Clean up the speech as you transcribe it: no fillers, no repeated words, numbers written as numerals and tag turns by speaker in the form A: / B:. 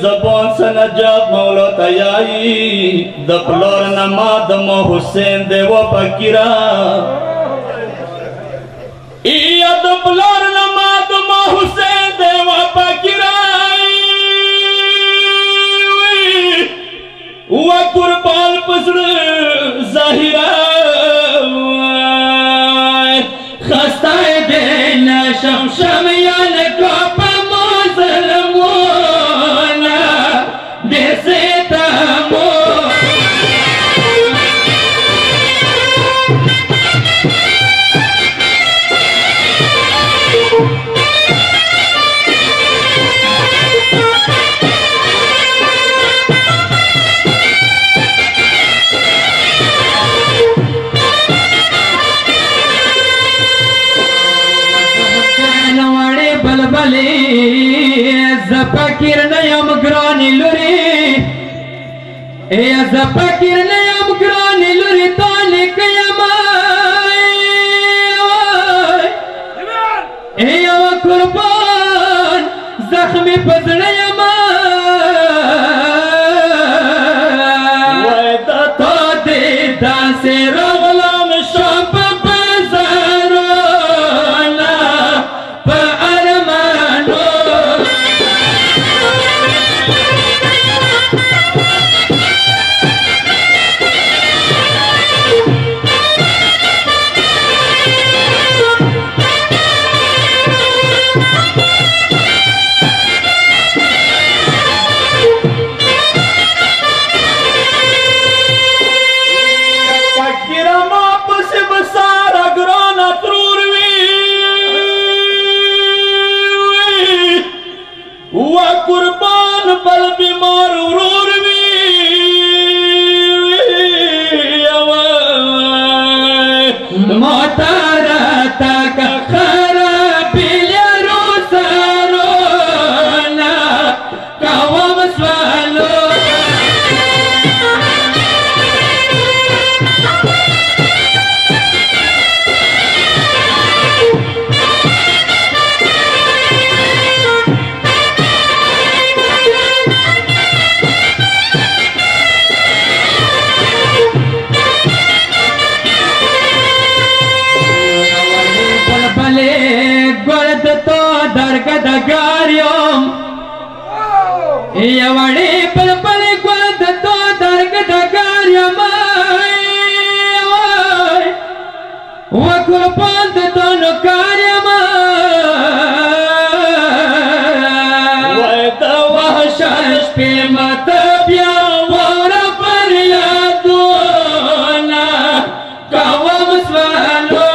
A: زبان سنجاب مولا تیایی دپلور نماد مو حسین دیو پکیرا ایا دپلور نماد مو حسین دیو پکیرا و قربان پسر ظاہرہ خستائے دین شمشم یان کپ موظلمونا دیسے تامو زپاکیر نیم گرانی لوری ایا زپاکیر نیم گرانی لوری تانی کیم ایا قربان زخمی پزنیم ویدہ تا دیدہ سے رغلام شب بزرونا پا ارمانو قربان بل بیمار ورور وی موتارا تاک خرابی لیرو سارونا قوام سوالو درگدگاریم یوڑی پل پل گلد تو درگدگاریم و قربان تو نکاریم وید وحشش پی مطبیا ور فریادونا قوام سوالو